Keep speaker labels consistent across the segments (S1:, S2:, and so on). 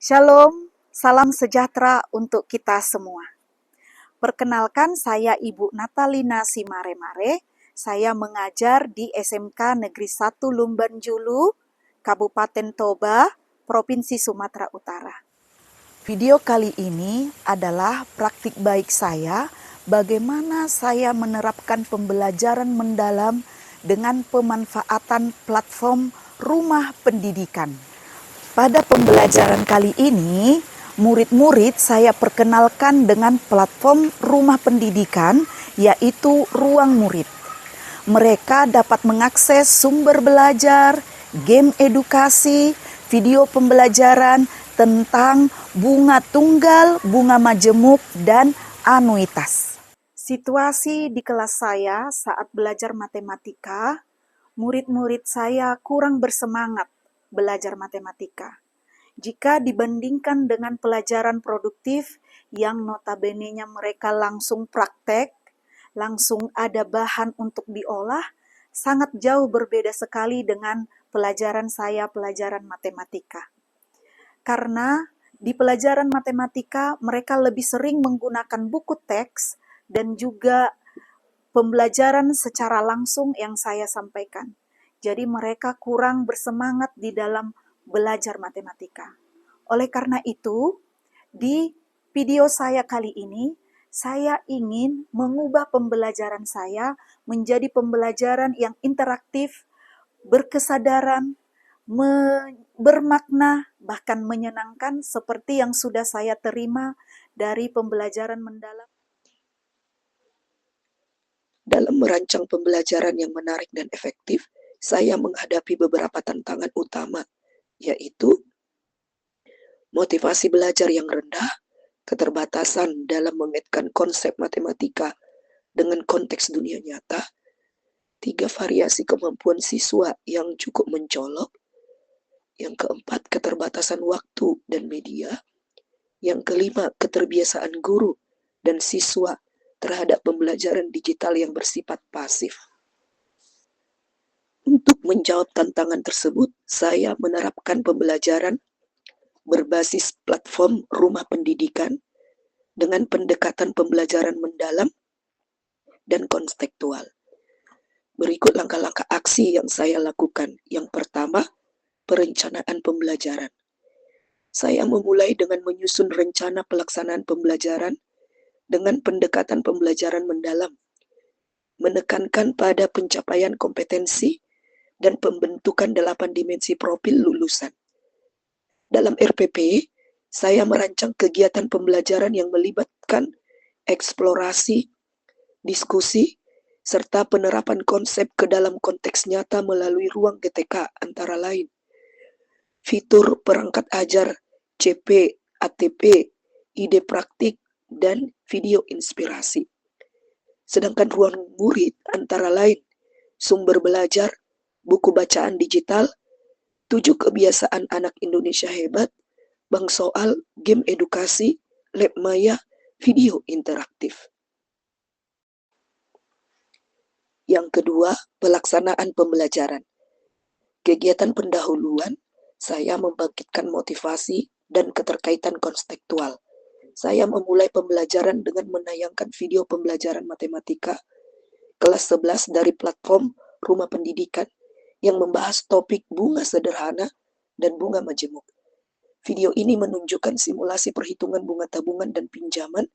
S1: Shalom, salam sejahtera untuk kita semua. Perkenalkan, saya Ibu Natalina Simaremare. Saya mengajar di SMK Negeri 1 Lumbanjulu, Kabupaten Toba, Provinsi Sumatera Utara. Video kali ini adalah praktik baik saya, bagaimana saya menerapkan pembelajaran mendalam dengan pemanfaatan platform rumah pendidikan. Pada pembelajaran kali ini, murid-murid saya perkenalkan dengan platform rumah pendidikan, yaitu Ruang Murid. Mereka dapat mengakses sumber belajar, game edukasi, video pembelajaran tentang bunga tunggal, bunga majemuk, dan anuitas. Situasi di kelas saya saat belajar matematika, murid-murid saya kurang bersemangat belajar matematika jika dibandingkan dengan pelajaran produktif yang notabene-nya mereka langsung praktek, langsung ada bahan untuk diolah, sangat jauh berbeda sekali dengan pelajaran saya pelajaran matematika. Karena di pelajaran matematika mereka lebih sering menggunakan buku teks dan juga pembelajaran secara langsung yang saya sampaikan. Jadi mereka kurang bersemangat di dalam belajar matematika. Oleh karena itu, di video saya kali ini, saya ingin mengubah pembelajaran saya menjadi pembelajaran yang interaktif, berkesadaran, bermakna, bahkan menyenangkan seperti yang sudah saya terima dari pembelajaran mendalam.
S2: Dalam merancang pembelajaran yang menarik dan efektif, saya menghadapi beberapa tantangan utama, yaitu motivasi belajar yang rendah, keterbatasan dalam mengaitkan konsep matematika dengan konteks dunia nyata, 3 variasi kemampuan siswa yang cukup mencolok, yang keempat keterbatasan waktu dan media, yang kelima keterbiasaan guru dan siswa terhadap pembelajaran digital yang bersifat pasif. Untuk menjawab tantangan tersebut, saya menerapkan pembelajaran berbasis platform rumah pendidikan dengan pendekatan pembelajaran mendalam dan konstektual. Berikut langkah-langkah aksi yang saya lakukan. Yang pertama, perencanaan pembelajaran. Saya memulai dengan menyusun rencana pelaksanaan pembelajaran dengan pendekatan pembelajaran mendalam, menekankan pada pencapaian kompetensi dan pembentukan 8 dimensi profil lulusan. Dalam RPP, saya merancang kegiatan pembelajaran yang melibatkan eksplorasi, diskusi, serta penerapan konsep ke dalam konteks nyata melalui ruang GTK antara lain fitur perangkat ajar, CP, ATP, ide praktik, dan video inspirasi. Sedangkan ruang murid antara lain sumber belajar, buku bacaan digital, 7 kebiasaan anak Indonesia hebat, bank soal, game edukasi, lab maya, video interaktif. Yang kedua, pelaksanaan pembelajaran. Kegiatan pendahuluan, saya membangkitkan motivasi dan keterkaitan konstektual. Saya memulai pembelajaran dengan menayangkan video pembelajaran matematika kelas 11 dari platform rumah pendidikan yang membahas topik bunga sederhana dan bunga majemuk. Video ini menunjukkan simulasi perhitungan bunga tabungan dan pinjaman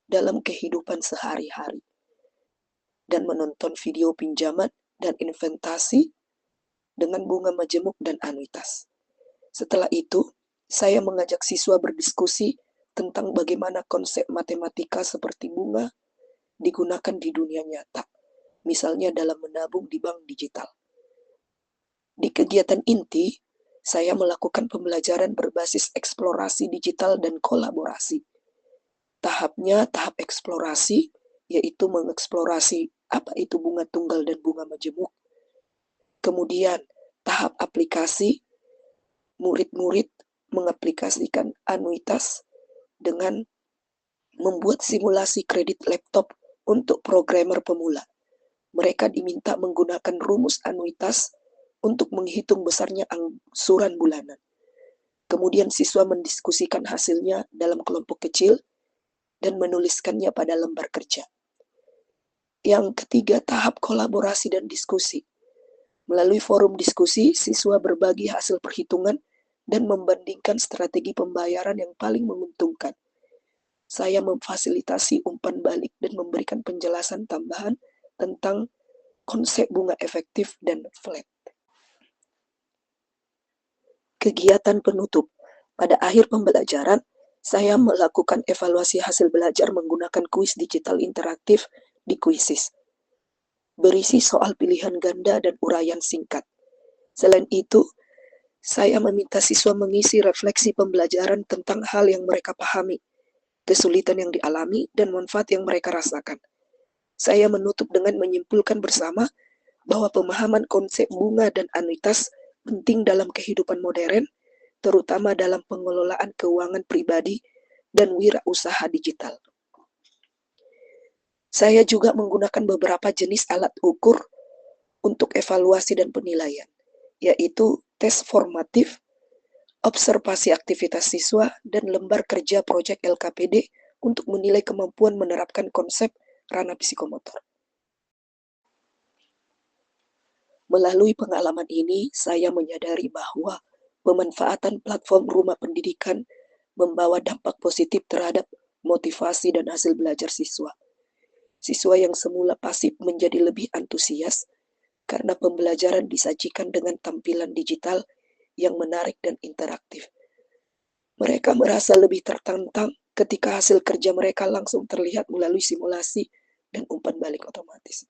S2: dalam kehidupan sehari-hari. Dan menonton video pinjaman dan investasi dengan bunga majemuk dan anuitas. Setelah itu, saya mengajak siswa berdiskusi tentang bagaimana konsep matematika seperti bunga digunakan di dunia nyata, misalnya dalam menabung di bank digital. Di kegiatan inti, saya melakukan pembelajaran berbasis eksplorasi digital dan kolaborasi. Tahapnya tahap eksplorasi, yaitu mengeksplorasi apa itu bunga tunggal dan bunga majemuk. Kemudian, tahap aplikasi, murid-murid mengaplikasikan anuitas dengan membuat simulasi kredit laptop untuk programmer pemula. Mereka diminta menggunakan rumus anuitas untuk menghitung besarnya angsuran bulanan. Kemudian siswa mendiskusikan hasilnya dalam kelompok kecil dan menuliskannya pada lembar kerja. Yang ketiga, tahap kolaborasi dan diskusi. Melalui forum diskusi, siswa berbagi hasil perhitungan dan membandingkan strategi pembayaran yang paling menguntungkan. Saya memfasilitasi umpan balik dan memberikan penjelasan tambahan tentang konsep bunga efektif dan flat. Kegiatan penutup. Pada akhir pembelajaran, saya melakukan evaluasi hasil belajar menggunakan kuis digital interaktif di Quizizz. Berisi soal pilihan ganda dan uraian singkat. Selain itu, saya meminta siswa mengisi refleksi pembelajaran tentang hal yang mereka pahami, kesulitan yang dialami, dan manfaat yang mereka rasakan. Saya menutup dengan menyimpulkan bersama bahwa pemahaman konsep bunga dan anuitas penting dalam kehidupan modern, terutama dalam pengelolaan keuangan pribadi dan wirausaha digital. Saya juga menggunakan beberapa jenis alat ukur untuk evaluasi dan penilaian, yaitu tes formatif, observasi aktivitas siswa, dan lembar kerja proyek LKPD untuk menilai kemampuan menerapkan konsep ranah psikomotor. Melalui pengalaman ini, saya menyadari bahwa pemanfaatan platform rumah pendidikan membawa dampak positif terhadap motivasi dan hasil belajar siswa. Siswa yang semula pasif menjadi lebih antusias karena pembelajaran disajikan dengan tampilan digital yang menarik dan interaktif. Mereka merasa lebih tertantang ketika hasil kerja mereka langsung terlihat melalui simulasi dan umpan balik otomatis.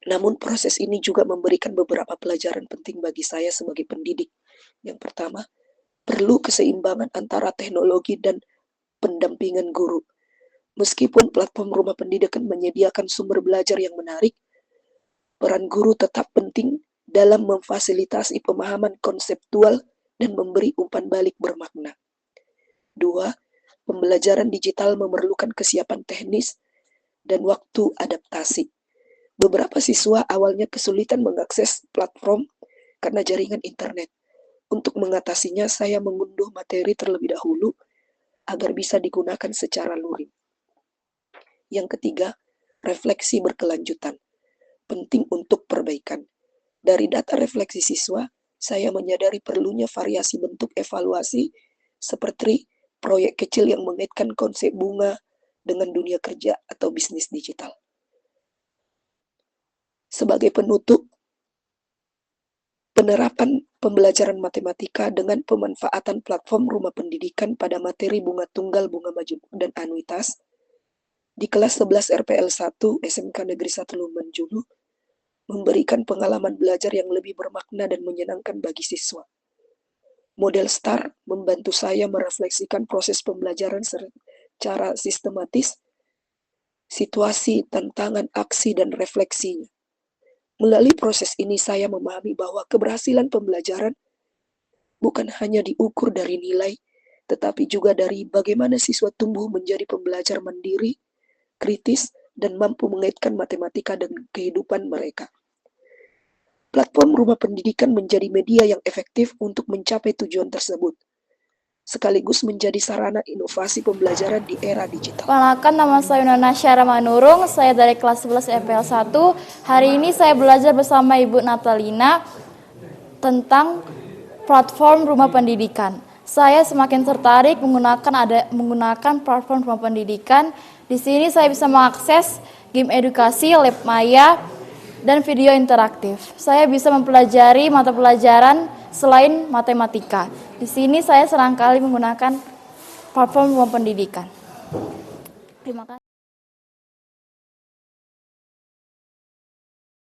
S2: Namun proses ini juga memberikan beberapa pelajaran penting bagi saya sebagai pendidik. Yang pertama, perlu keseimbangan antara teknologi dan pendampingan guru. Meskipun platform rumah pendidikan menyediakan sumber belajar yang menarik, peran guru tetap penting dalam memfasilitasi pemahaman konseptual dan memberi umpan balik bermakna. 2. Pembelajaran digital memerlukan kesiapan teknis dan waktu adaptasi. Beberapa siswa awalnya kesulitan mengakses platform karena jaringan internet. Untuk mengatasinya, saya mengunduh materi terlebih dahulu agar bisa digunakan secara luring. Yang ketiga, refleksi berkelanjutan. Penting untuk perbaikan. Dari data refleksi siswa, saya menyadari perlunya variasi bentuk evaluasi seperti proyek kecil yang mengaitkan konsep bunga dengan dunia kerja atau bisnis digital. Sebagai penutup, penerapan pembelajaran matematika dengan pemanfaatan platform rumah pendidikan pada materi bunga tunggal, bunga majemuk, dan anuitas di kelas 11 RPL 1 SMK Negeri 1 Lumajang memberikan pengalaman belajar yang lebih bermakna dan menyenangkan bagi siswa. Model STAR membantu saya merefleksikan proses pembelajaran secara sistematis, situasi, tantangan, aksi, dan refleksinya. Melalui proses ini saya memahami bahwa keberhasilan pembelajaran bukan hanya diukur dari nilai, tetapi juga dari bagaimana siswa tumbuh menjadi pembelajar mandiri, kritis, dan mampu mengaitkan matematika dengan kehidupan mereka. Platform rumah pendidikan menjadi media yang efektif untuk mencapai tujuan tersebut, sekaligus menjadi sarana inovasi pembelajaran di era digital.
S3: Perkenalkan, nama saya Yunana Syara Manurung, saya dari kelas 11 FPL 1. Hari ini saya belajar bersama Ibu Natalina tentang platform rumah pendidikan. Saya semakin tertarik menggunakan platform rumah pendidikan. Di sini saya bisa mengakses game edukasi, lab maya, dan video interaktif. Saya bisa mempelajari mata pelajaran selain matematika. Di sini saya serangkali menggunakan platform rumah pendidikan. Terima kasih.